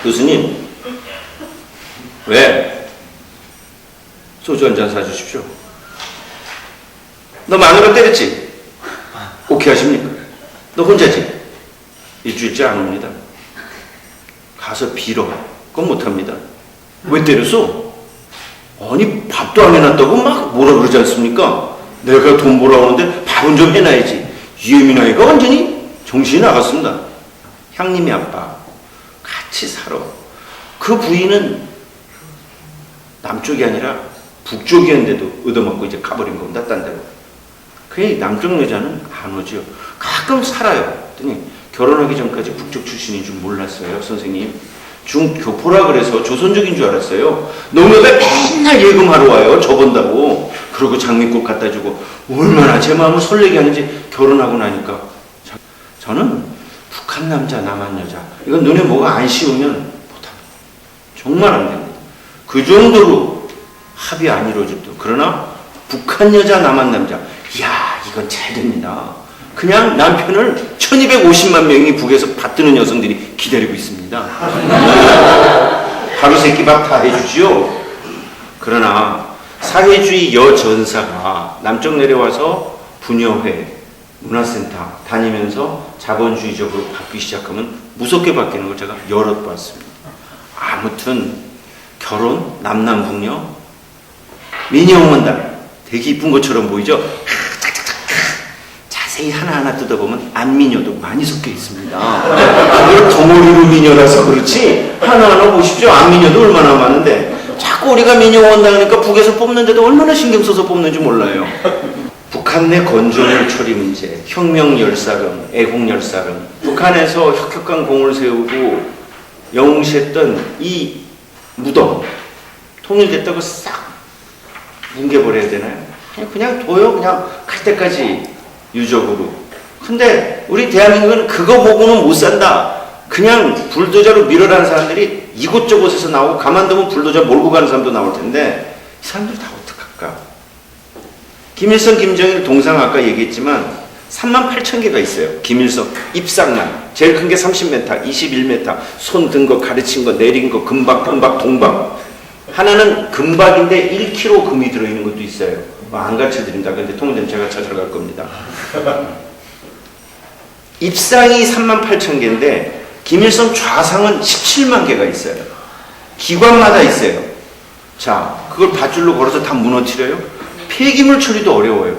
교수님, 왜? 소주 한 잔 사주십시오. 너 마누라 때렸지? 오케이 하십니까? 너 혼자지? 일주일째 안 옵니다. 가서 빌어. 그건 못합니다. 왜 때렸어? 아니, 밥도 안 해놨다고 막 뭐라 그러지 않습니까? 내가 돈 벌어오는데 밥은 좀 해놔야지. 이혜민 아이가 완전히 정신이 나갔습니다. 형님이 아빠 같이 살아. 그 부인은 남쪽이 아니라 북쪽이었는데도 얻어먹고 이제 가버린 겁니다. 딴 데로. 그 남쪽 여자는 안 오죠. 가끔 살아요. 그랬더니 결혼하기 전까지 북쪽 출신인 줄 몰랐어요. 선생님. 중교포라 그래서 조선족인 줄 알았어요. 농협에 맨날 예금하러 와요. 저 본다고. 그리고 장미꽃 갖다 주고 얼마나 제 마음을 설레게 하는지. 결혼하고 나니까 저는 북한 남자 남한 여자 이건 눈에 뭐가 안 씌우면 못합니다. 정말 안 됩니다. 그 정도로 합의 안 이루어집니다. 그러나 북한 여자 남한 남자 이야 이건 잘 됩니다. 그냥 남편을 1250만 명이 북에서 받드는 여성들이 기다리고 있습니다. 하루 세끼 밥 다 해주지요. 그러나 사회주의 여전사가 남쪽 내려와서 분여회, 문화센터 다니면서 자본주의적으로 바뀌기 시작하면 무섭게 바뀌는 걸 제가 여러 봤습니다. 아무튼 결혼, 남남북녀, 미니어먼달 되게 이쁜 것처럼 보이죠? 자세히 하나하나 뜯어보면 안미녀도 많이 섞여 있습니다. 그걸 덩어리로 미녀라서 그렇지 하나하나 보십시오. 안미녀도 얼마나 많은데 자꾸 우리가 미녀 원당하니까 북에서 뽑는데도 얼마나 신경 써서 뽑는지 몰라요. 북한 내 건조물 처리 문제, 혁명 열사름, 애국 열사름, 북한에서 혁혁한 공을 세우고 영웅시했던 이 무덤 통일됐다고 싹 뭉개버려야 되나요? 아니 그냥 둬요. 그냥 갈 때까지 유적으로. 근데 우리 대한민국은 그거 보고는 못 산다. 그냥 불도저로 밀어라는 사람들이 이곳저곳에서 나오고 가만두면 불도저 몰고 가는 사람도 나올 텐데 이 사람들 다 어떡할까? 김일성, 김정일 동상 아까 얘기했지만 38,000개가 있어요. 김일성 입상만 제일 큰 게 30m, 21m 손 든 거, 가르친 거, 내린 거, 금박, 금박, 동박. 하나는 금박인데 1kg 금이 들어있는 것도 있어요. 안 가르쳐드립니다. 근데 통일되면 제가 찾으러 갈 겁니다. 입상이 38,000개인데 김일성 좌상은 17만 개가 있어요. 기관마다 있어요. 자, 그걸 밧줄로 걸어서 다 무너뜨려요? 폐기물 처리도 어려워요.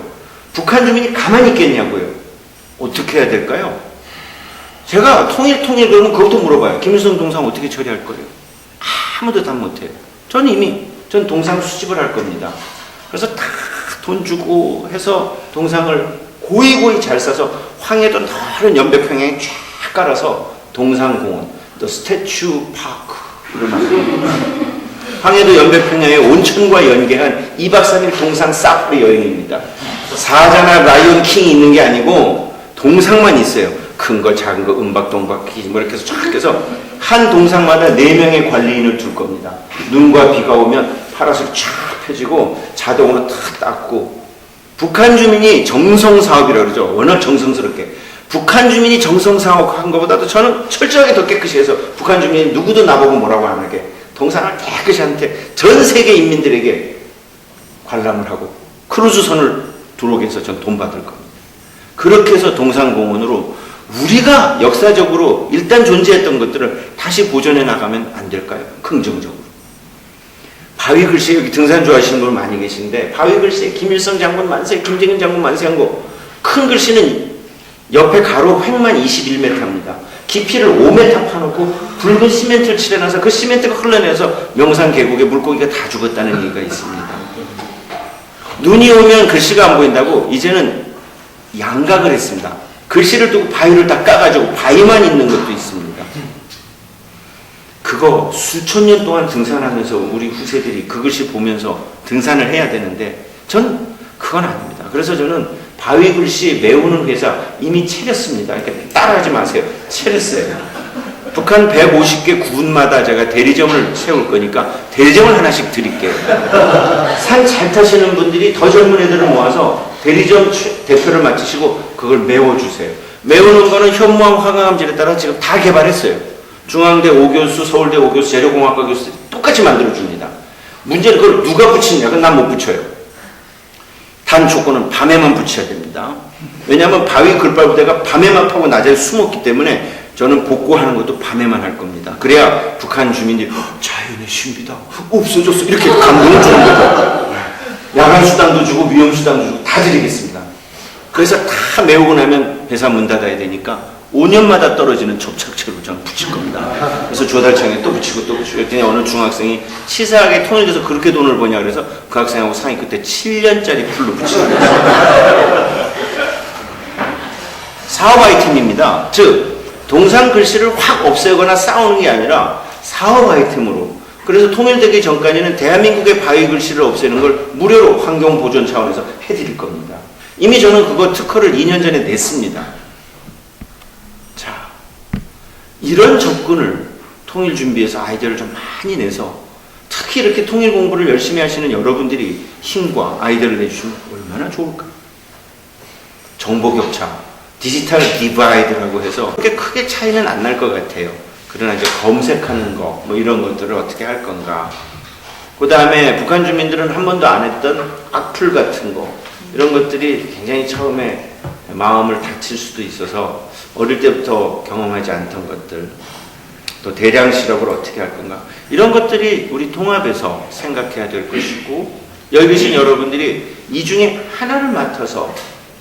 북한 주민이 가만히 있겠냐고요. 어떻게 해야 될까요? 제가 통일 그러면 그것도 물어봐요. 김일성 동상 어떻게 처리할 거예요? 아무도 답 못해요. 전 동상 수집을 할 겁니다. 그래서 다 돈 주고 해서 동상을 고이고이 잘 싸서 황해도 넓은 연백평양에 쫙 깔아서 동상공원, 또 스태츄 파크 이런 황해도 연백평양의 온천과 연계한 2박 3일 동상 사파리 여행입니다. 사자나 라이온 킹이 있는 게 아니고 동상만 있어요. 큰 거, 작은 거, 은박, 동박, 뭐 이렇게 해서 쫙 해서 한 동상마다 4명의 관리인을 둘 겁니다. 눈과 비가 오면 파라솔이 쫙 펴지고 자동으로 탁 닦고. 북한 주민이 정성사업이라고 그러죠. 워낙 정성스럽게. 북한 주민이 정성사업한 것보다도 저는 철저하게 더 깨끗이 해서 북한 주민이 누구도 나보고 뭐라고 안 하게 동상을 깨끗이 한테 전 세계 인민들에게 관람을 하고 크루즈선을 들어오게 해서 전 돈 받을 겁니다. 그렇게 해서 동상공원으로 우리가 역사적으로 일단 존재했던 것들을 다시 보존해 나가면 안 될까요? 긍정적으로. 바위글씨, 여기 등산 좋아하시는 분 많이 계신데 바위글씨에 김일성 장군 만세, 김정일 장군 만세한 거 큰 글씨는 옆에 가로 횡만 21m입니다. 깊이를 5m 파놓고 붉은 시멘트를 칠해놔서 그 시멘트가 흘러내서 명산 계곡에 물고기가 다 죽었다는 얘기가 있습니다. 눈이 오면 글씨가 안 보인다고 이제는 양각을 했습니다. 글씨를 두고 바위를 다 까가지고 바위만 있는 것도 있습니다. 그거 수천 년 동안 등산하면서 우리 후세들이 그 글씨 보면서 등산을 해야 되는데 전 그건 아닙니다. 그래서 저는 바위 글씨 메우는 회사 이미 차렸습니다. 그러니까 따라하지 마세요. 차렸어요. 북한 150개 군마다 제가 대리점을 세울 거니까 대리점을 하나씩 드릴게요. 산 잘 타시는 분들이 더 젊은 애들을 모아서 대리점 대표를 맡으시고 그걸 메워주세요. 메우는 거는 현무암, 화강암질에 따라 지금 다 개발했어요. 중앙대 5교수, 서울대 5교수, 재료공학과 교수 똑같이 만들어줍니다. 문제는 그걸 누가 붙이냐? 그건 난 못 붙여요. 단 조건은 밤에만 붙여야 됩니다. 왜냐하면 바위 글발부대가 밤에만 파고 낮에 숨었기 때문에 저는 복구하는 것도 밤에만 할 겁니다. 그래야 북한 주민들이 자연의 신비다, 없어졌어, 이렇게 감동을 주는 거죠. 야간 수당도 주고 위험 수당도 주고 다 드리겠습니다. 그래서 다 메우고 나면 회사 문 닫아야 되니까 5년마다 떨어지는 접착제로 저는 붙일 겁니다. 그래서 조달청에 또 붙이고 또 붙이고 그랬더니 어느 중학생이 치사하게 통일돼서 그렇게 돈을 버냐 그래서 그 학생하고 상의 그때 7년짜리 풀로 붙이고 사업 아이템입니다. 즉 동상 글씨를 확 없애거나 싸우는 게 아니라 사업 아이템으로. 그래서 통일되기 전까지는 대한민국의 바위 글씨를 없애는 걸 무료로 환경 보존 차원에서 해드릴 겁니다. 이미 저는 그거 특허를 2년 전에 냈습니다. 자, 이런 접근을 통일 준비해서 아이디어를 좀 많이 내서 특히 이렇게 통일 공부를 열심히 하시는 여러분들이 힘과 아이디어를 내주시면 얼마나 좋을까. 정보 격차, 디지털 디바이드라고 해서 그렇게 크게 차이는 안 날 것 같아요. 그러나 이제 검색하는 거, 뭐 이런 것들을 어떻게 할 건가. 그 다음에 북한 주민들은 한 번도 안 했던 악플 같은 거, 이런 것들이 굉장히 처음에 마음을 다칠 수도 있어서 어릴 때부터 경험하지 않던 것들, 또 대량 실업을 어떻게 할 건가. 이런 것들이 우리 통합에서 생각해야 될 것이고, 여기 계신 여러분들이 이 중에 하나를 맡아서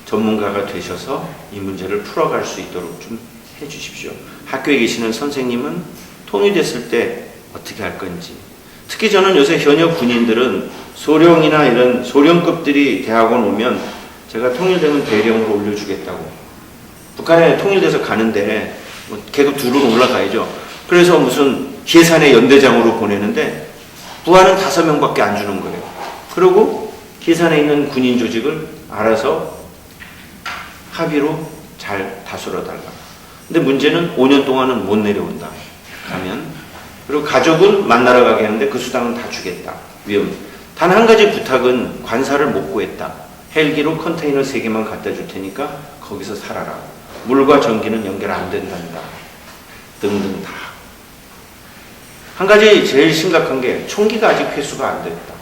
전문가가 되셔서 이 문제를 풀어갈 수 있도록 좀 해주십시오. 학교에 계시는 선생님은 통일됐을 때 어떻게 할 건지. 특히 저는 요새 현역 군인들은 소령이나 이런 소령급들이 대학원 오면 제가 통일되면 대령으로 올려주겠다고. 북한에 통일돼서 가는데 뭐 계급 둘은 올라가야죠. 그래서 무슨 계산의 연대장으로 보내는데 부하는 5명밖에 안 주는 거예요. 그리고 계산에 있는 군인 조직을 알아서 합의로 잘 다스려달라. 근데 문제는 5년 동안은 못 내려온다. 가면. 그리고 가족은 만나러 가게 하는데 그 수당은 다 주겠다. 위험. 단 한 가지 부탁은 관사를 못 구했다. 헬기로 컨테이너 3개만 갖다 줄 테니까 거기서 살아라. 물과 전기는 연결 안 된단다. 등등 다. 한 가지 제일 심각한 게 총기가 아직 회수가 안 됐다.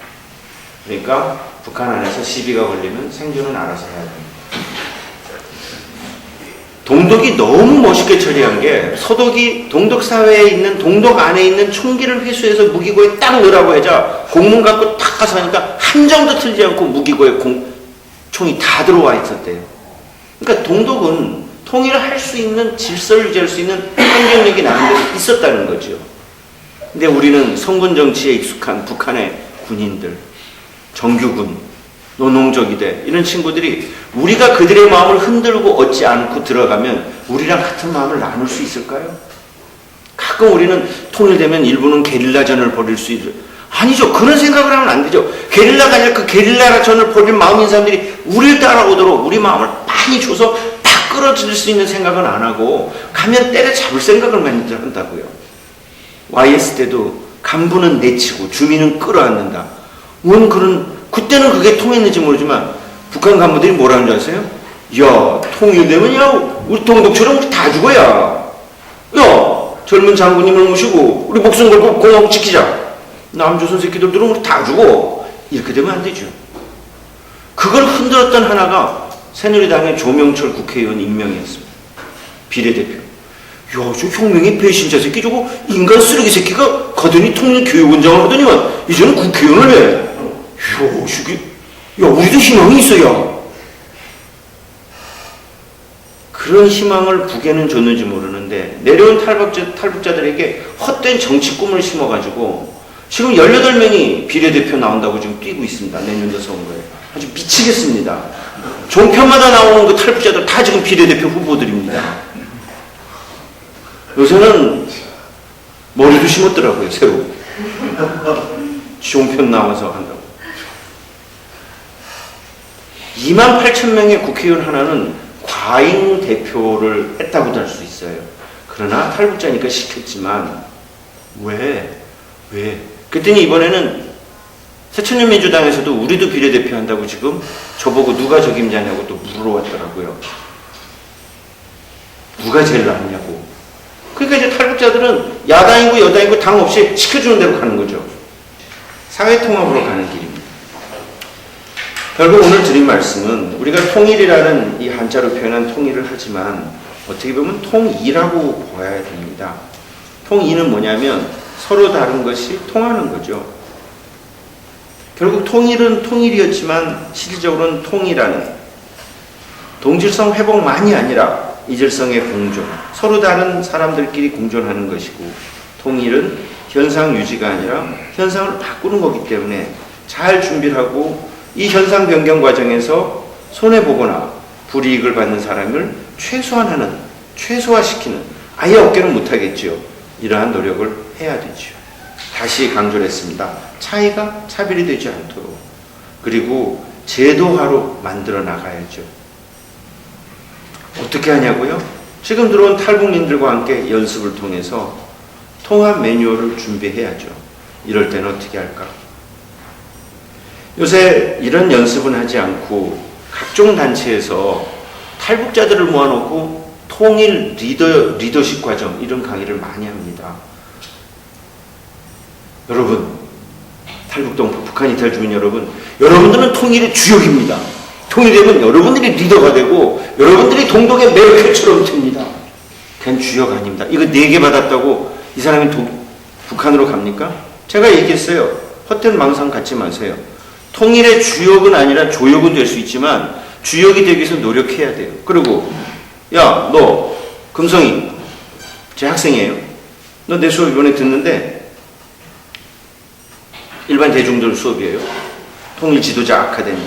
그러니까 북한 안에서 시비가 걸리면 생존은 알아서 해야 됩니다. 동독이 너무 멋있게 처리한 게 서독이 동독 사회에 있는 동독 안에 있는 총기를 회수해서 무기고에 딱 넣으라고 하자 공문 갖고 탁 가서 하니까 한 점도 틀지 않고 무기고에 총이 다 들어와 있었대요. 그러니까 동독은 통일을 할 수 있는 질서를 유지할 수 있는 환경력이 나는 데서 있었다는 거죠. 근데 우리는 성군 정치에 익숙한 북한의 군인들, 정규군, 노농적이대 이런 친구들이 우리가 그들의 마음을 흔들고 얻지 않고 들어가면 우리랑 같은 마음을 나눌 수 있을까요? 가끔 우리는 통일되면 일부는 게릴라전을 벌일 수 있을 아니죠. 그런 생각을 하면 안 되죠. 게릴라가 아니라 그 게릴라전을 벌일 마음인 사람들이 우리를 따라오도록 우리 마음을 많이 줘서 다 끌어들일 수 있는 생각은 안 하고 가면 때려잡을 생각을 많이 한다고요. YS 때도 간부는 내치고 주민은 끌어안는다. 뭔 그런 그때는 그게 통했는지 모르지만 북한 간부들이 뭐라는 줄 아세요? 야, 통일되면 야, 우리 동독처럼 우리 다 죽어야. 야, 젊은 장군님을 모시고 우리 목숨 걸고 공화국 지키자. 남조선 새끼들은 우리 다 죽어. 이렇게 되면 안 되죠. 그걸 흔들었던 하나가 새누리당의 조명철 국회의원 임명이었습니다. 비례대표. 야, 저 혁명의 배신자 새끼 저거 인간 쓰레기 새끼가 가더니 통일교육원장을 하더니만 이제는 국회의원을 해. 야, 저기, 야, 우리도 희망이 있어야. 그런 희망을 북에는 줬는지 모르는데, 내려온 탈북자들에게 헛된 정치 꿈을 심어가지고, 지금 18명이 비례대표 나온다고 지금 뛰고 있습니다. 내년도 선거에. 아주 미치겠습니다. 종편마다 나오는 그 탈북자들 다 지금 비례대표 후보들입니다. 요새는 머리도 심었더라고요, 새로. 종편 나와서 한다고. 28,000명의 국회의원 하나는 과잉 대표를 했다고도 할 수 있어요. 그러나 탈북자니까 시켰지만 왜? 그랬더니 이번에는 새천년민주당에서도 우리도 비례대표 한다고 지금 저보고 누가 적임자냐고 또 물어왔더라고요. 누가 제일 낫냐고. 그러니까 이제 탈북자들은 야당이고 여당이고 당 없이 시켜주는 대로 가는 거죠. 사회통합으로 가는 길입니다. 결국 오늘 드린 말씀은 우리가 통일이라는 이 한자로 표현한 통일을 하지만 어떻게 보면 통이라고 봐야 됩니다. 통이는 뭐냐면 서로 다른 것이 통하는 거죠. 결국 통일은 통일이었지만 실질적으로는 통일하는 동질성 회복만이 아니라 이질성의 공존, 서로 다른 사람들끼리 공존하는 것이고 통일은 현상 유지가 아니라 현상을 바꾸는 거기 때문에 잘 준비를 하고 이 현상 변경 과정에서 손해보거나 불이익을 받는 사람을 최소화하는, 최소화시키는, 아예 없게는 못하겠죠. 이러한 노력을 해야 되죠. 다시 강조를 했습니다. 차이가 차별이 되지 않도록. 그리고 제도화로 만들어 나가야죠. 어떻게 하냐고요? 지금 들어온 탈북민들과 함께 연습을 통해서 통합 매뉴얼을 준비해야죠. 이럴 때는 어떻게 할까? 요새 이런 연습은 하지 않고 각종 단체에서 탈북자들을 모아놓고 통일 리더십 과정 이런 강의를 많이 합니다. 여러분, 탈북동 북한 이탈 주민 여러분, 여러분들은 통일의 주역입니다. 통일되면 여러분들이 리더가 되고 여러분들이 동독의 메르켈처럼 됩니다. 그냥 주역 아닙니다. 이거 4개 받았다고 이 사람이 북한으로 갑니까? 제가 얘기했어요. 헛된 망상 갖지 마세요. 통일의 주역은 아니라 조역은 될 수 있지만 주역이 되기 위해서 노력해야 돼요. 그리고 야, 너 금성이 제 학생이에요. 너 내 수업 이번에 듣는데 일반 대중들 수업이에요. 통일 지도자 아카데미.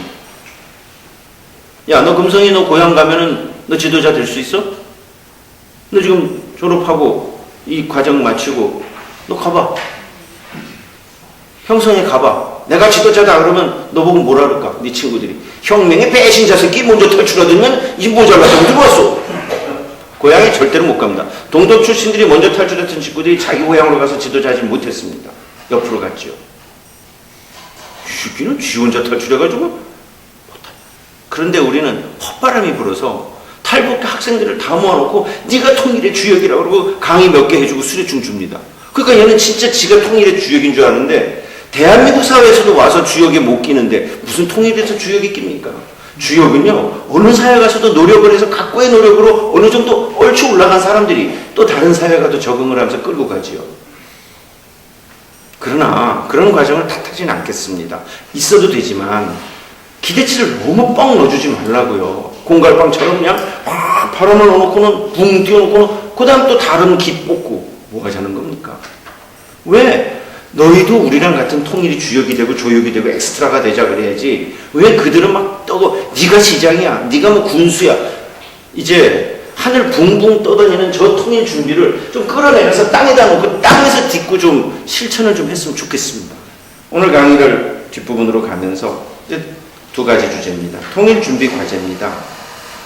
야, 너 금성이 너 고향 가면은 너 지도자 될 수 있어? 너 지금 졸업하고 이 과정 마치고 너 가봐. 형성에 가봐. 내가 지도자다 그러면 너 보고 뭐라 그럴까? 네 친구들이. 혁명의 배신자 새끼 먼저 탈출하더니 이 모자라서 어디 왔어? 고향에 절대로 못 갑니다. 동독 출신들이 먼저 탈출했던 친구들이 자기 고향으로 가서 지도자하지 못했습니다. 옆으로 갔죠. 이 새끼는 지 혼자 탈출해가지고 그런데 우리는 헛바람이 불어서 탈북 학생들을 다 모아놓고 네가 통일의 주역이라고 그러고 강의 몇 개 해주고 수료증 줍니다. 그러니까 얘는 진짜 지가 통일의 주역인 줄 아는데 대한민국 사회에서도 와서 주역에 못 끼는데 무슨 통일에서 주역이 낍니까? 주역은요 어느 사회 가서도 노력을 해서 각고의 노력으로 어느 정도 얼추 올라간 사람들이 또 다른 사회 가도 적응을 하면서 끌고 가지요. 그러나 그런 과정을 탓하지는 않겠습니다. 있어도 되지만 기대치를 너무 뻥 넣어주지 말라고요. 공갈빵처럼 그냥 막 바람을 넣어놓고는 붕 띄워놓고는 그 다음 또 다른 기 뽑고 뭐 하자는 겁니까? 왜? 너희도 우리랑 같은 통일이 주역이 되고 조역이 되고 엑스트라가 되자 그래야지 왜 그들은 막 떠고 네가 시장이야 네가 뭐 군수야 이제 하늘 붕붕 떠다니는 저 통일 준비를 좀 끌어내려서 땅에다 놓고 땅에서 딛고 좀 실천을 좀 했으면 좋겠습니다. 오늘 강의를 뒷부분으로 가면서 이제 2가지 주제입니다. 통일 준비 과제입니다.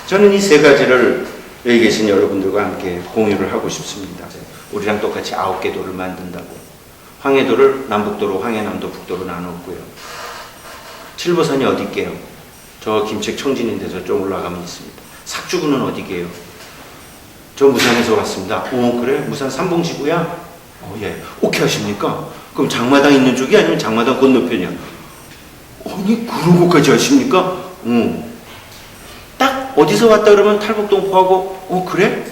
저는 이 3가지를 여기 계신 여러분들과 함께 공유를 하고 싶습니다. 우리랑 똑같이 9개 도를 만든다고. 황해도를 남북도로 황해남도 북도로 나눴고요. 칠보산이 어디게요? 저 김책 청진인데서 좀 올라가면 있습니다. 삭주구는 어디게요? 저 무산에서 왔습니다. 오 그래? 무산 삼봉지구야? 예. 오케이 하십니까? 그럼 장마당 있는 쪽이 아니면 장마당 건너편이야? 아니 그런 것까지 아십니까? 딱 어디서 왔다 그러면 탈북동포하고 그래?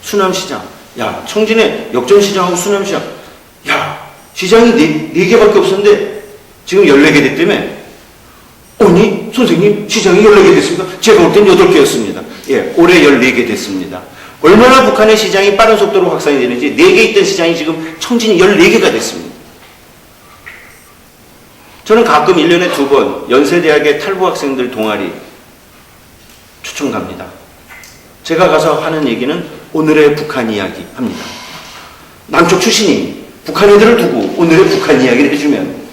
수남시장. 야 청진에 역전시장하고 수남시장. 야 시장이 4개밖에 없었는데 지금 14개 됐다며? 아니 선생님 시장이 14개 됐습니다. 제가 볼 땐 8개였습니다. 예, 올해 14개 됐습니다. 얼마나 북한의 시장이 빠른 속도로 확산이 되는지 4개 있던 시장이 지금 청진이 14개가 됐습니다. 저는 가끔 1년에 2번 연세대학의 탈북학생들 동아리 초청 갑니다. 제가 가서 하는 얘기는 오늘의 북한 이야기 합니다. 남쪽 출신이 북한 애들을 두고 오늘의 북한 이야기를 해주면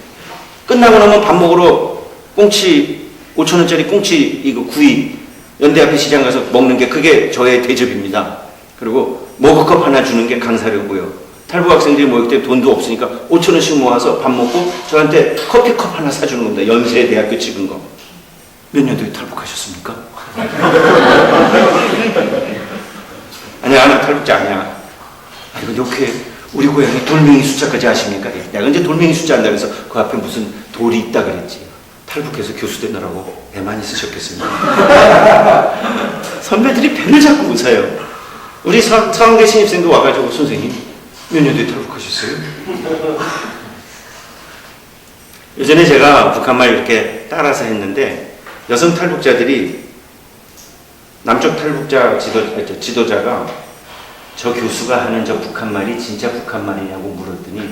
끝나고 나면 밥 먹으러 꽁치 5,000원짜리 꽁치 이거 구이 연대 앞에 시장 가서 먹는 게 그게 저의 대접입니다. 그리고 머그컵 하나 주는 게 강사료고요. 탈북 학생들이 모일 때 돈도 없으니까 5,000원씩 모아서 밥 먹고 저한테 커피컵 하나 사주는 겁니다. 연세대학교 찍은 거. 몇 년도에 탈북하셨습니까? 아니야, 나 탈북자 아니야. 근데 어떻게 우리 고향에 돌멩이 숫자까지 아십니까? 내가 이제 돌멩이 숫자 한다 그래서 그 앞에 무슨 돌이 있다 그랬지. 탈북해서 교수 되느라고 애 많이 쓰셨겠습니다. 선배들이 배를 잡고 웃어요. 우리 서강대 신입생도 와가지고 선생님 몇 년 뒤에 탈북하셨어요? 예전에 제가 북한말 이렇게 따라서 했는데 여성 탈북자들이 남쪽 탈북자 지도자가 저 교수가 하는 저 북한말이 진짜 북한말이냐고 물었더니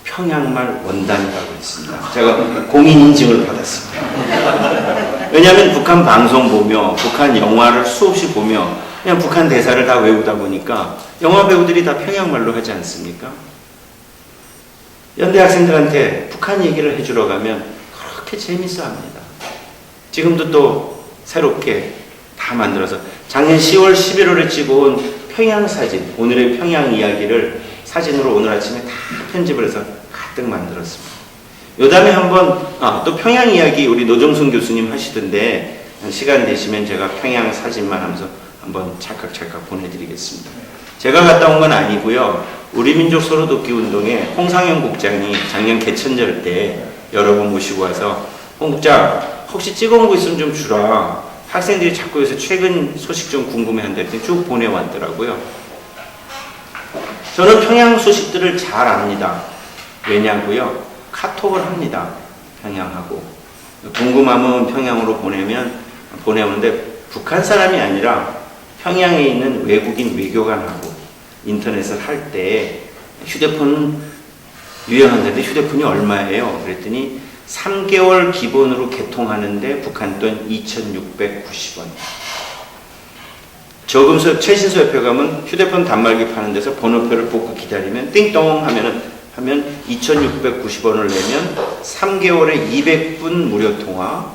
평양말 원단이라고 했습니다. 제가 공인 인증을 받았습니다. 왜냐하면 북한 방송 보며 북한 영화를 수없이 보며 그냥 북한 대사를 다 외우다 보니까 영화 배우들이 다 평양말로 하지 않습니까? 연대 학생들한테 북한 얘기를 해주러 가면 그렇게 재밌어 합니다. 지금도 또 새롭게 다 만들어서 작년 10월 11월에 찍어온 평양 사진, 오늘의 평양 이야기를 사진으로 오늘 아침에 다 편집을 해서 가득 만들었습니다. 요 다음에 한번 또 평양 이야기 우리 노정순 교수님 하시던데 시간 되시면 제가 평양 사진만 하면서 한번 찰칵찰칵 보내드리겠습니다. 제가 갔다 온 건 아니고요. 우리 민족 서로 돕기 운동에 홍상현 국장이 작년 개천절 때 여러분 모시고 와서 홍 국장 혹시 찍어온 거 있으면 좀 주라. 학생들이 자꾸 여기서 최근 소식 좀 궁금해한다 했더니 쭉 보내왔더라고요. 저는 평양 소식들을 잘 압니다. 왜냐고요? 카톡을 합니다. 평양하고. 궁금하면 평양으로 보내오는데 북한 사람이 아니라 평양에 있는 외국인 외교관하고 인터넷을 할 때 휴대폰은 유행한다는데 휴대폰이 얼마예요? 그랬더니 3개월 기본으로 개통하는데 북한 돈 2,690원. 저금소 최신소 옆에 가면 휴대폰 단말기 파는 데서 번호표를 뽑고 기다리면 띵동 하면 2,690원을 내면 3개월에 200분 무료 통화,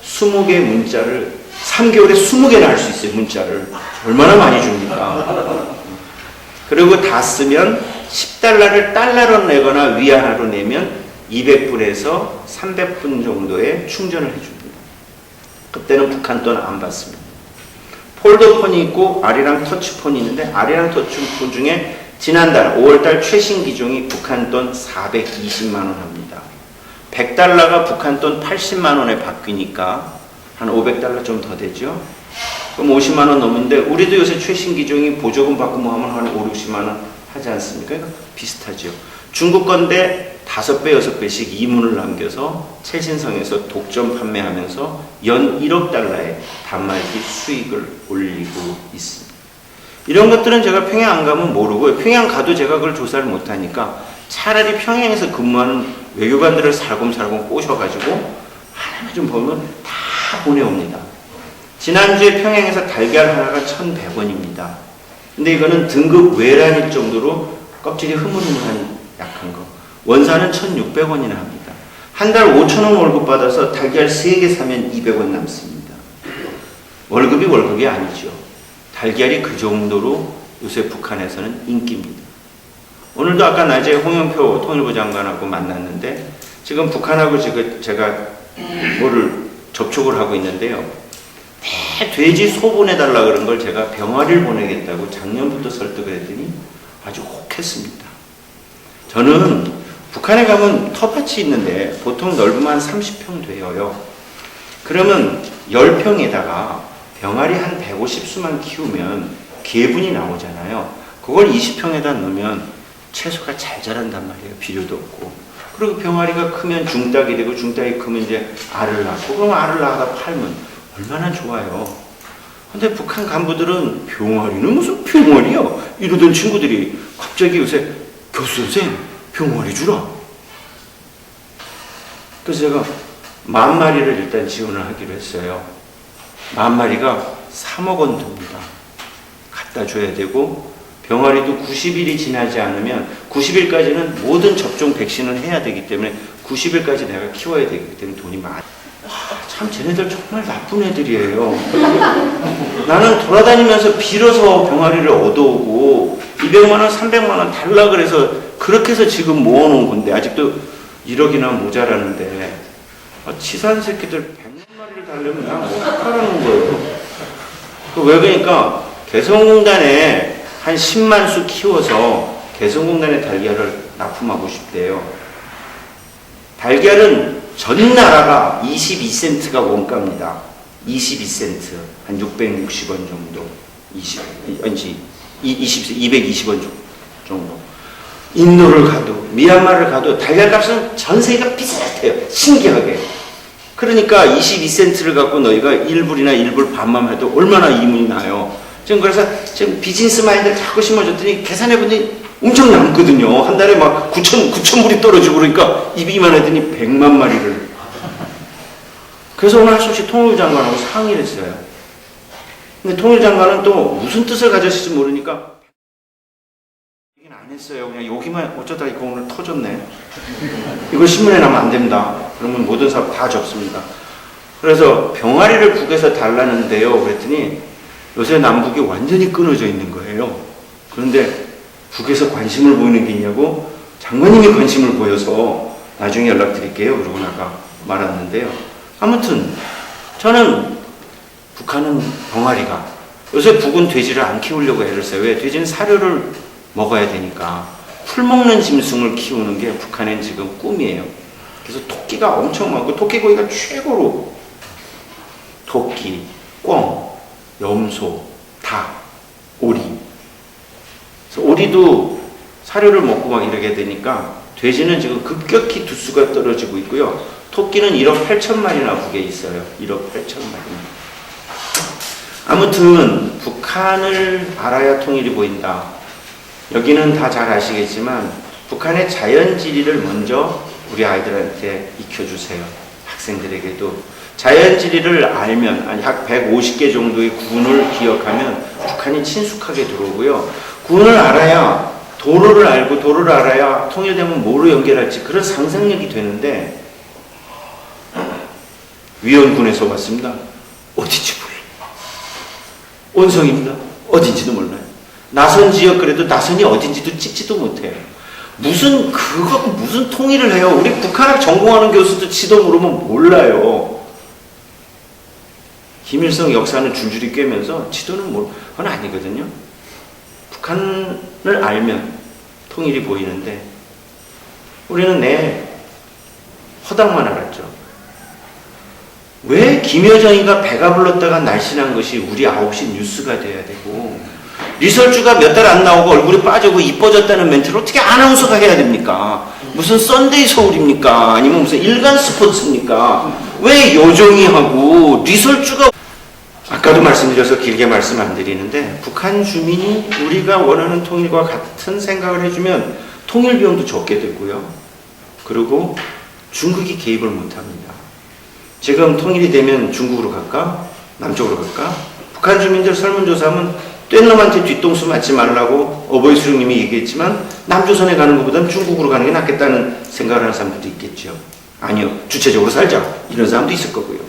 20개 문자를 3개월에 20개나 할 수 있어요. 문자를. 얼마나 많이 줍니까? 그리고 다 쓰면 10달러를 달러로 내거나 위안화로 내면 200분에서 300분 정도의 충전을 해줍니다. 그때는 북한 돈 안 받습니다. 폴더폰이 있고 아리랑 터치폰이 있는데 아리랑 터치폰 중에 지난달 5월달 최신 기종이 북한 돈 420만 원 합니다. 100달러가 북한 돈 80만 원에 바뀌니까 한 500달러 좀 더 되죠. 그럼 50만 원 넘는데 우리도 요새 최신 기종이 보조금 받고 뭐 하면 한 5, 60만 원 하지 않습니까? 그러니까 비슷하죠. 중국 건데 5배, 6배씩 이문을 남겨서 최신성에서 독점 판매하면서 연 1억 달러의 단말기 수익을 올리고 있습니다. 이런 것들은 제가 평양 안 가면 모르고 평양 가도 제가 그걸 조사를 못하니까 차라리 평양에서 근무하는 외교관들을 살곰살곰 꼬셔가지고 하나만 좀 보면 다 보내옵니다. 지난주에 평양에서 달걀 하나가 1,100원입니다. 근데 이거는 등급 외란일 정도로 껍질이 흐물흐물한 약한 거. 원산은 1,600원이나 합니다. 한 달 5,000원 월급 받아서 달걀 3개 사면 200원 남습니다. 월급이 아니죠. 달걀이 그 정도로 요새 북한에서는 인기입니다. 오늘도 아까 낮에 홍영표 통일부 장관하고 만났는데 지금 북한하고 지금 제가 뭐를 접촉을 하고 있는데요. 돼지 소 보내달라 그런 걸 제가 병아리를 보내겠다고 작년부터 설득을 했더니 아주 혹했습니다. 저는 북한에 가면 텃밭이 있는데 보통 넓으면 한 30평 돼요. 그러면 10평에다가 병아리 한 150수만 키우면 개분이 나오잖아요. 그걸 20평에다 넣으면 채소가 잘 자란단 말이에요. 비료도 없고. 그리고 병아리가 크면 중닭이 되고 중닭이 크면 이제 알을 낳고 그럼 알을 낳아다 팔면 얼마나 좋아요. 근데 북한 간부들은 병아리는 무슨 병아리요? 이러던 친구들이 갑자기 요새 교수 선생 병아리 주라. 그래서 제가 10,000마리를 일단 지원을 하기로 했어요. 10,000마리가 3억 원 듭니다. 갖다 줘야 되고 병아리도 90일이 지나지 않으면 90일까지는 모든 접종 백신을 해야 되기 때문에 90일까지 내가 키워야 되기 때문에 돈이 많아. 참 쟤네들 정말 나쁜 애들이에요. 나는 돌아다니면서 빌어서 병아리를 얻어오고 200만 원, 300만 원 달라 그래서 그렇게 해서 지금 모아놓은 건데 아직도 1억이나 모자라는데 치사한 새끼들 100만 마리를 달려면 나 어떡하라는 거예요. 왜 그러니까 개성공단에 한 10만 수 키워서 개성공단에 달걀을 납품하고 싶대요. 달걀은 전 나라가 22센트가 원가입니다. 22센트. 한 660원 정도. 220원 정도. 인도를 가도, 미얀마를 가도 달걀 값은 전 세계가 비슷해요. 신기하게. 그러니까 22센트를 갖고 너희가 1불이나 1불 반만 해도 얼마나 이문이 나요. 지금 그래서 지금 비즈니스 마인드를 자꾸 심어줬더니 계산해보니 엄청 남거든요. 한 달에 막 9,000불이 떨어지고 그러니까 입이 이만하더니 100만 마리를. 그래서 오늘 할 수 없이 통일장관하고 상의를 했어요. 근데 통일장관은 또 무슨 뜻을 가졌을지 모르니까 얘기는 안 했어요. 그냥 여기만 어쩌다 이거 오늘 터졌네. 이거 신문에 나면 안 됩니다. 그러면 모든 사업 다 접습니다. 그래서 병아리를 북에서 달라는데요. 그랬더니 요새 남북이 완전히 끊어져 있는 거예요. 그런데 북에서 관심을 보이는 게 있냐고 장관님이 관심을 보여서 나중에 연락드릴게요. 그러고 나가 말았는데요. 아무튼 저는 북한은 병아리가 요새 북은 돼지를 안 키우려고 애를 써요. 왜? 돼지는 사료를 먹어야 되니까 풀 먹는 짐승을 키우는 게 북한엔 지금 꿈이에요. 그래서 토끼가 엄청 많고 토끼고기가 최고로 토끼, 꿩, 염소, 닭, 오리. 그래서 오리도 사료를 먹고 막 이러게 되니까 돼지는 지금 급격히 두수가 떨어지고 있고요. 토끼는 1억 8천 마리나 북에 있어요. 1억 8천 마리. 아무튼 북한을 알아야 통일이 보인다. 여기는 다 잘 아시겠지만 북한의 자연지리를 먼저 우리 아이들한테 익혀주세요. 학생들에게도. 자연지리를 알면 약 150개 정도의 군을 기억하면 북한이 친숙하게 들어오고요. 군을 알아야 도로를 알고 도로를 알아야 통일되면 뭐로 연결할지 그런 상상력이 되는데 위원군에서 왔습니다. 어딘지 몰라요. 온성입니다. 어딘지도 몰라요. 나선 지역 그래도 나선이 어딘지도 찍지도 못해요. 무슨 통일을 해요. 우리 북한학 전공하는 교수도 지도 모르면 몰라요. 김일성 역사는 줄줄이 꿰면서 지도는 그건 아니거든요. 북한을 알면 통일이 보이는데 우리는 허당만 알았죠. 왜 김여정이가 배가 불렀다가 날씬한 것이 우리 9시 뉴스가 돼야 되고 리설주가 몇 달 안 나오고 얼굴이 빠지고 이뻐졌다는 멘트를 어떻게 아나운서가 해야 됩니까? 무슨 썬데이 서울입니까? 아니면 무슨 일간 스포츠입니까? 왜 여정이하고 리설주가 아까도 말씀드려서 길게 말씀 안 드리는데 북한 주민이 우리가 원하는 통일과 같은 생각을 해주면 통일 비용도 적게 들고요. 그리고 중국이 개입을 못합니다. 지금 통일이 되면 중국으로 갈까? 남쪽으로 갈까? 북한 주민들 설문조사하면 뗀 놈한테 뒤통수 맞지 말라고 어버이 수령님이 얘기했지만 남조선에 가는 것보다는 중국으로 가는 게 낫겠다는 생각을 하는 사람들도 있겠죠. 아니요. 주체적으로 살자. 이런 사람도 있을 거고요.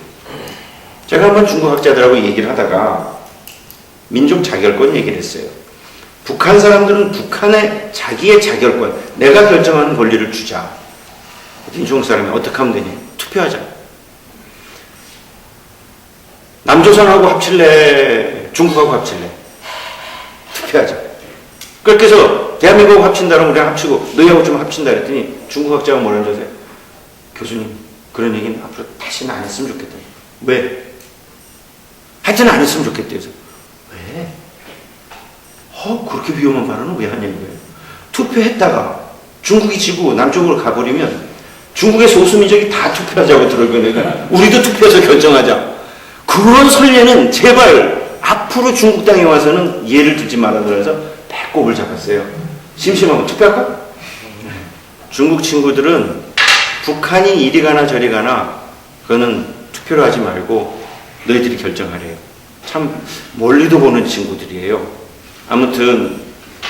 제가 한번 중국 학자들하고 얘기를 하다가 민족 자결권 얘기를 했어요. 북한 사람들은 북한의 자기의 자결권, 내가 결정하는 권리를 주자. 중국 사람이 어떻게 하면 되니? 투표하자. 남조선하고 합칠래? 중국하고 합칠래? 투표하자. 그렇게 해서 대한민국하고 합친다면 우리랑 합치고 너희하고 좀 합친다 그랬더니 중국 학자가 뭐라는 줄 아세요? 교수님 그런 얘기는 앞으로 다시는 안 했으면 좋겠다. 왜? 하여튼 안 했으면 좋겠대요. 그래서 왜? 그렇게 위험한 발언은 왜 하냐고요. 투표했다가 중국이 지고 남쪽으로 가버리면 중국의 소수민족이 다 투표하자고 들어오니까 우리도 투표해서 결정하자. 그런 선례는 제발 앞으로 중국 땅에 와서는 예를 들지 말아들어서 배꼽을 잡았어요. 심심하면 투표할까? 중국 친구들은 북한이 이리 가나 저리 가나 그거는 투표를 하지 말고 너희들이 결정하래요. 참 멀리도 보는 친구들이에요. 아무튼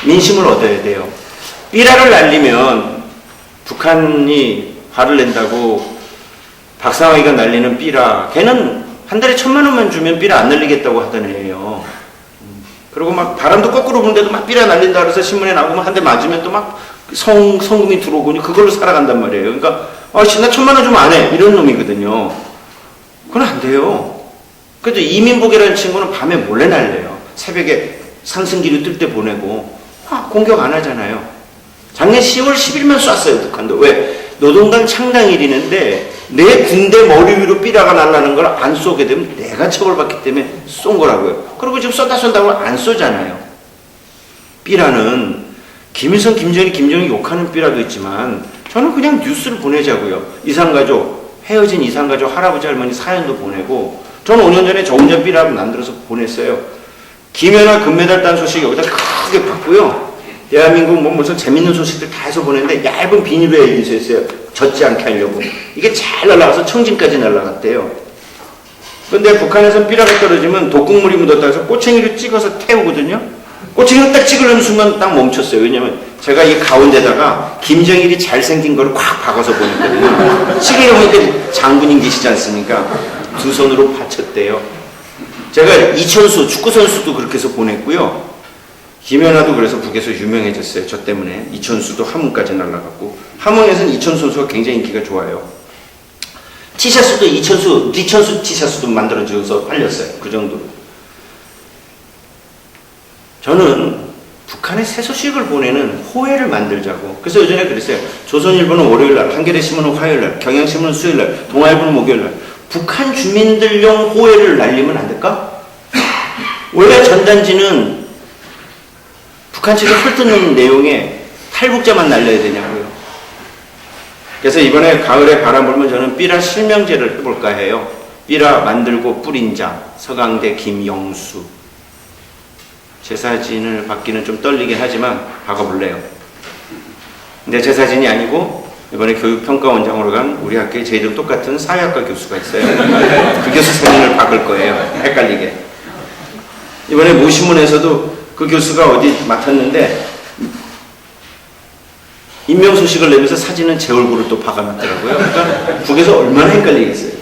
민심을 얻어야 돼요. 삐라를 날리면 북한이 화를 낸다고 박상학이가 날리는 삐라, 걔는 한 달에 1,000만 원만 주면 삐라 안 날리겠다고 하던 애예요. 그리고 막 바람도 거꾸로 부는데도 막 삐라 날린다 그래서 신문에 나오면 한 대 맞으면 또 막 성금이 들어오고 그걸로 살아간단 말이에요. 그러니까 나 1,000만 원 주면 안 해. 이런 놈이거든요. 그건 안 돼요. 그래도 이민복이라는 친구는 밤에 몰래 날려요. 새벽에 상승기류 뜰 때 보내고 공격 안 하잖아요. 작년 10월 10일만 쐈어요. 북한도. 왜? 노동당 창당일이는데 내 군대 머리 위로 삐라가 날라는 걸 안 쏘게 되면 내가 처벌받기 때문에 쏜 거라고요. 그리고 지금 쏜다고 안 쏘잖아요. 삐라는 김일성, 김정일, 김정일 욕하는 삐라도 있지만 저는 그냥 뉴스를 보내자고요. 이산가족, 헤어진 이산가족 할아버지 할머니 사연도 보내고 저는 5년 전에 저 혼자 삐라를 만들어서 보냈어요. 김연아 금메달 딴 소식 여기다 크게 봤고요. 대한민국 뭐 무슨 재밌는 소식들 다 해서 보냈는데 얇은 비닐에 인쇄했어요. 젖지 않게 하려고. 이게 잘 날아가서 청진까지 날아갔대요. 근데 북한에서 삐라가 떨어지면 독극물이 묻었다 해서 꼬챙이를 찍어서 태우거든요. 꼬챙이를 딱 찍으려는 순간 딱 멈췄어요. 왜냐면 제가 이 가운데다가 김정일이 잘생긴 걸 콱 박아서 보냈거든요. 찍으려고 하니까 장군님 계시지 않습니까? 두 손으로 받쳤대요. 제가 이천수 축구선수도 그렇게 해서 보냈고요. 김연아도 그래서 북에서 유명해졌어요. 저 때문에. 이천수도 함흥까지 날아갔고 함흥에서는 이천수 선수가 굉장히 인기가 좋아요. 티셔츠도 이천수 티셔츠도 만들어줘서 팔렸어요. 그 정도로. 저는 북한에 새 소식을 보내는 호혜를 만들자고. 그래서 예전에 그랬어요. 조선일보는 월요일날, 한겨레신문은 화요일날, 경향신문은 수요일날, 동아일보는 목요일날. 북한 주민들용 호혜를 날리면 안 될까? 원래 전단지는 북한 측에 헐뜯는 내용에 탈북자만 날려야 되냐고요. 그래서 이번에 가을에 바람 불면 저는 삐라 실명제를 해볼까 해요. 삐라 만들고 뿌린 자 서강대 김영수. 제 사진을 받기는 좀 떨리긴 하지만 박아볼래요. 근데 제 사진이 아니고 이번에 교육평가원장으로 간 우리 학교에 제 이름 똑같은 사회학과 교수가 있어요. 그 교수 사진을 박을 거예요. 헷갈리게. 이번에 모신문에서도 그 교수가 어디 맡았는데 임명 소식을 내면서 사진은 제 얼굴을 또 박아놨더라고요. 그러니까 북에서 얼마나 헷갈리겠어요.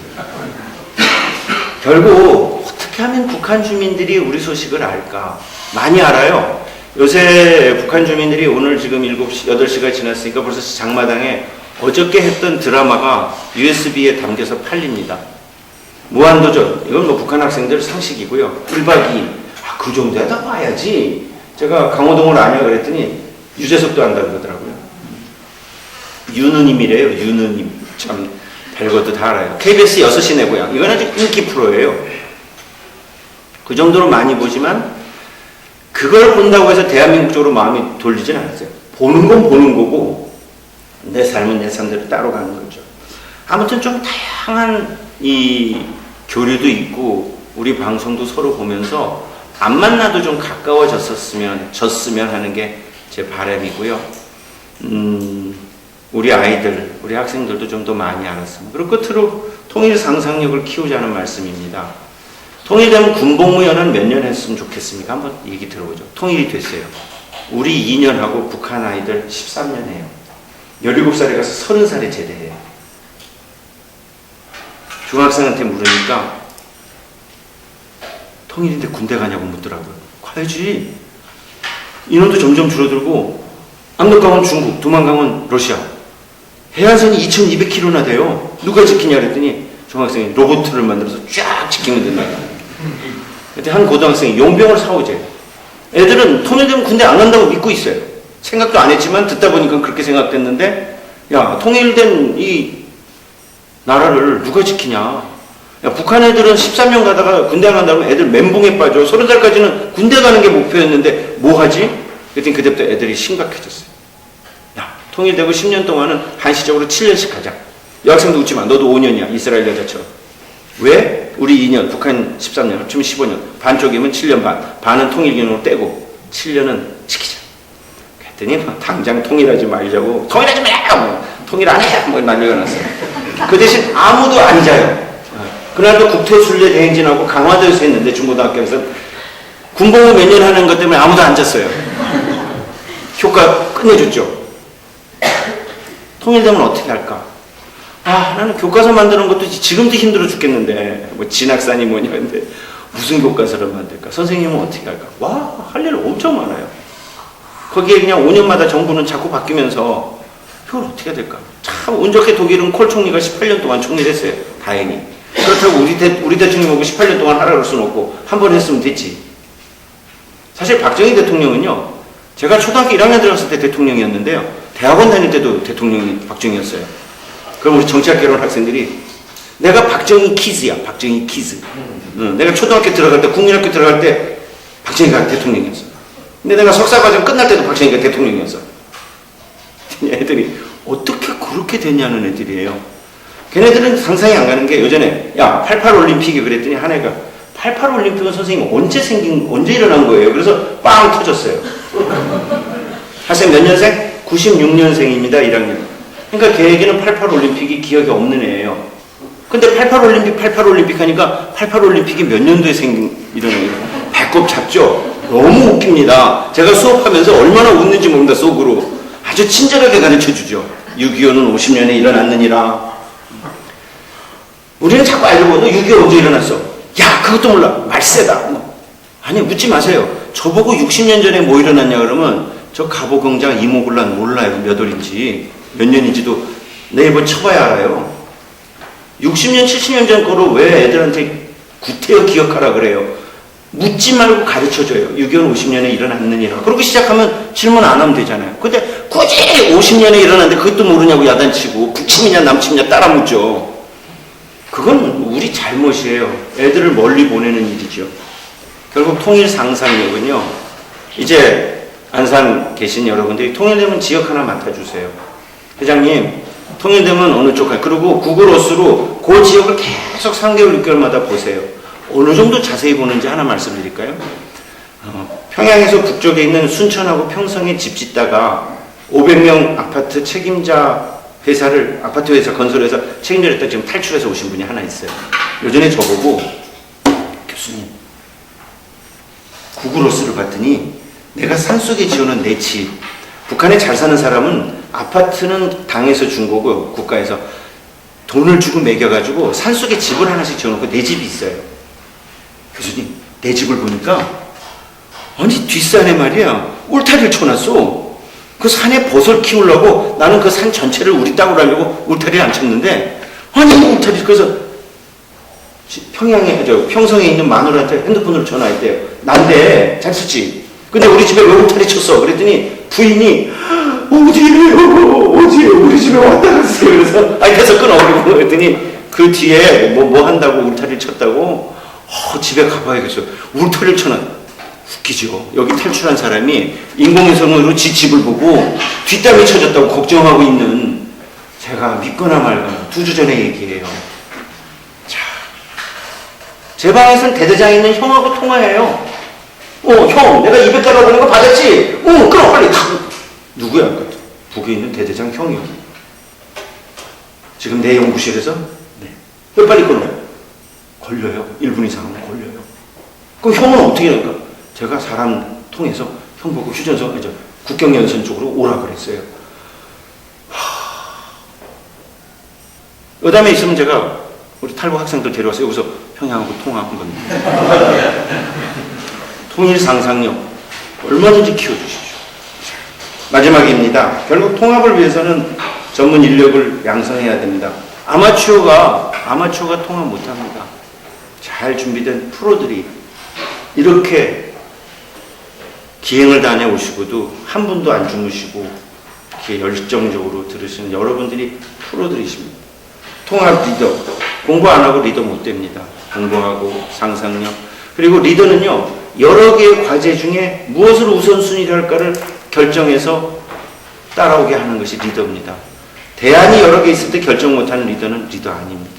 결국 어떻게 하면 북한 주민들이 우리 소식을 알까? 많이 알아요. 요새 북한 주민들이 오늘 지금 7시, 8시가 지났으니까 벌써 장마당에 어저께 했던 드라마가 USB에 담겨서 팔립니다. 무한도전. 이건 뭐 북한 학생들 상식이고요. 1박 2일. 그 정도야 다 봐야지. 제가 강호동을 아냐 그랬더니 유재석도 안다고 그러더라고요. 유느님이래요. 유느님. 참 별것도 다 알아요. KBS 6시 내 고향. 이건 아주 인기 프로예요. 그 정도로 많이 보지만 그걸 본다고 해서 대한민국 쪽으로 마음이 돌리진 않았어요. 보는 건 보는 거고 내 삶은 내 삶대로 따로 가는 거죠. 아무튼 좀 다양한 이 교류도 있고 우리 방송도 서로 보면서 안 만나도 좀 가까워졌으면 하는 게 제 바람이고요. 우리 아이들, 우리 학생들도 좀 더 많이 알았으면. 그리고 끝으로 통일 상상력을 키우자는 말씀입니다. 통일되면 군복무연은 몇 년 했으면 좋겠습니까? 한번 얘기 들어보죠. 통일이 됐어요. 우리 2년 하고 북한 아이들 13년 해요. 17살에 가서 30살에 제대해요. 중학생한테 물으니까 통일인데 군대 가냐고 묻더라고요. 가야지. 인원도 점점 줄어들고 압록강은 중국, 두만강은 러시아. 해안선이 2200km나 돼요. 누가 지키냐 그랬더니 중학생이 로봇을 만들어서 쫙 지키면 된다고. 그때 한 고등학생이 용병을 사오재. 애들은 통일되면 군대 안 간다고 믿고 있어요. 생각도 안 했지만 듣다 보니까 그렇게 생각됐는데 야, 통일된 이 나라를 누가 지키냐. 야, 북한 애들은 13년 가다가 군대 안 간다면 애들 멘붕에 빠져. 30살까지는 군대 가는 게 목표였는데 뭐 하지? 그랬더니 그때부터 애들이 심각해졌어요. 야, 통일되고 10년 동안은 한시적으로 7년씩 하자. 여학생도 웃지 마. 너도 5년이야. 이스라엘 여자처럼. 왜? 우리 2년, 북한 13년, 합치면 15년. 반쪽이면 7년 반. 반은 통일기념으로 떼고 7년은 지키자. 그랬더니 뭐 당장 통일하지 말자고. 통일하지 마! 뭐, 통일 안 해! 뭐 난리가 났어요. 그 대신 아무도 안 자요. 그날도 국토순례 대행진하고 강화도에서 했는데 중고등학교에서 군복무 몇 년 하는 것 때문에 아무도 안 잤어요. 효과 끝내줬죠. 통일되면 어떻게 할까? 아, 나는 교과서 만드는 것도 지금도 힘들어 죽겠는데 뭐 진학산이 뭐냐 근데 무슨 교과서를 만들까? 선생님은 어떻게 할까? 와, 할 일 엄청 많아요. 거기에 그냥 5년마다 정부는 자꾸 바뀌면서 이걸 어떻게 해야 될까? 참 운 좋게 독일은 콜 총리가 18년 동안 총리를 했어요. 다행히. 그렇다고 우리 대통령하고 18년 동안 하라 그럴 수는 없고 한 번 했으면 됐지. 사실 박정희 대통령은요, 제가 초등학교 1학년 들어갔을 때 대통령이었는데요, 대학원 다닐 때도 대통령이 박정희였어요. 그럼 우리 정치학 개론 학생들이 내가 박정희 키즈야, 박정희 키즈. 내가 초등학교 들어갈 때, 국민학교 들어갈 때 박정희가 대통령이었어. 근데 내가 석사과정 끝날 때도 박정희가 대통령이었어. 애들이 어떻게 그렇게 됐냐는 애들이에요. 걔네들은 상상이 안 가는 게 예전에 야 88 올림픽이 그랬더니 한 애가 88 올림픽은 선생님 언제 일어난 거예요? 그래서 빵 터졌어요. 학생 몇 년생? 96년생입니다. 1학년. 그러니까 걔 얘기는 88 올림픽이 기억이 없는 애예요. 근데 88 올림픽 하니까 88 올림픽이 몇 년도에 생긴 이런 애예요. 배꼽 잡죠? 너무 웃깁니다. 제가 수업하면서 얼마나 웃는지 모릅니다. 속으로. 아주 친절하게 가르쳐주죠. 6.25는 50년에 일어났느니라. 우리는 자꾸 알려고도 6.25 언제 일어났어? 야, 그것도 몰라. 말세다. 아니, 묻지 마세요. 저보고 60년 전에 뭐 일어났냐 그러면 저 갑오공장 이모군란 몰라요. 몇 월인지, 몇 년인지도 네이버 쳐봐야 알아요. 60년, 70년 전 거로 왜 애들한테 구태여 기억하라 그래요? 묻지 말고 가르쳐줘요. 6.25는 50년에 일어났느니라. 그러고 시작하면 질문 안 하면 되잖아요. 근데 굳이 50년에 일어났는데 그것도 모르냐고 야단치고 북침이냐 남침이냐 따라 묻죠. 그건 우리 잘못이에요. 애들을 멀리 보내는 일이죠. 결국 통일 상상력은요, 이제 안산 계신 여러분들이 통일되면 지역 하나 맡아주세요. 회장님, 통일되면 어느 쪽 가? 그리고 구글어스로 그 지역을 계속 3개월, 6개월마다 보세요. 어느 정도 자세히 보는지 하나 말씀드릴까요? 평양에서 북쪽에 있는 순천하고 평성에 집 짓다가 500명 아파트 책임자 회사를, 아파트 회사 건설해서 책임자를 했다 지금 탈출해서 오신 분이 하나 있어요. 요전에 저보고, 교수님, 구글어스를 봤더니 내가 산속에 지어놓은 내 집, 북한에 잘 사는 사람은 아파트는 당에서 준 거고 국가에서 돈을 주고 매겨가지고 산속에 집을 하나씩 지어놓고 내 집이 있어요. 교수님, 내 집을 보니까 아니 뒷산에 말이야 울타리를 쳐놨어. 그 산에 버섯 키우려고 나는 그 산 전체를 우리 땅으로 하려고 울타리를 안 쳤는데 아니 울타리. 그래서 평성에 있는 마누라한테 핸드폰으로 전화했대요. 난데 잘 쓰지. 근데 우리 집에 왜 울타리 쳤어? 그랬더니 부인이 어디에요? 우리 집에 왔다 갔어요. 그래서 계속 끊어버리고 그랬더니 그 뒤에 뭐 한다고 울타리를 쳤다고 집에 가봐야겠어. 울타리를 쳐놨. 웃기죠. 여기 탈출한 사람이 인공위성으로 지 집을 보고 뒷담이 쳐졌다고 걱정하고 있는, 제가 믿거나 말거나 2주 전에 얘기해요. 자, 제 방에서는 대대장 있는 형하고 통화해요. 형, 내가 200달러 보낸 거 받았지? 끊어, 빨리. 누구야? 북에 있는 대대장 형이요. 지금 내 연구실에서? 네. 왜 빨리 끊어요? 걸려요. 1분 이상 하면 걸려요. 그럼 형은 어떻게 할까? 제가 사람 통해서 형 보고 휴전선, 국경연선 쪽으로 오라 그랬어요. 의담에 있으면 제가 우리 탈북 학생들 데려와서 여기서 평양하고 통화한 겁니다. 통일 상상력 얼마든지 키워주십시오. 마지막입니다. 결국 통합을 위해서는 전문 인력을 양성해야 됩니다. 아마추어가 통합 못합니다. 잘 준비된 프로들이 이렇게 기행을 다녀오시고도 한 분도 안 주무시고 이렇게 열정적으로 들으시는 여러분들이 프로들이십니다. 통합 리더, 공부 안 하고 리더 못 됩니다. 공부하고 상상력. 그리고 리더는요, 여러 개의 과제 중에 무엇을 우선순위를 할까를 결정해서 따라오게 하는 것이 리더입니다. 대안이 여러 개 있을 때 결정 못하는 리더는 리더 아닙니다.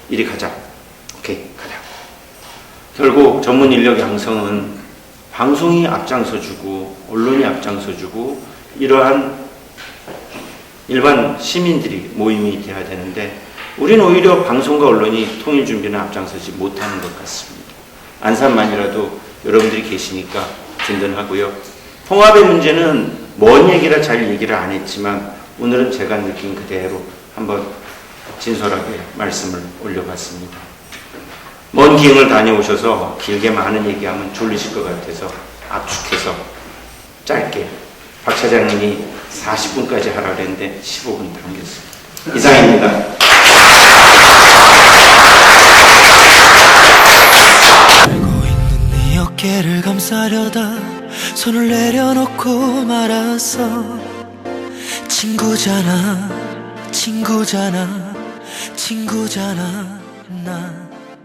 이리 가자. 오케이, 가자. 결국 전문 인력 양성은 방송이 앞장서주고 언론이 앞장서주고 이러한 일반 시민들이 모임이 돼야 되는데 우리는 오히려 방송과 언론이 통일 준비는 앞장서지 못하는 것 같습니다. 안산만이라도 여러분들이 계시니까 든든하고요. 통합의 문제는 먼 얘기라 잘 얘기를 안 했지만 오늘은 제가 느낀 그대로 한번 진솔하게 말씀을 올려봤습니다. 먼 기행을 다녀오셔서 길게 많은 얘기하면 졸리실 것 같아서 압축해서 짧게 박 차장님이 40분까지 하라 그랬는데 15분 당겼습니다. 이상입니다. 알고 있는 네 어깨를 감싸려다 손을 내려놓고 말았어. 친구잖아, 친구잖아, 친구잖아 나.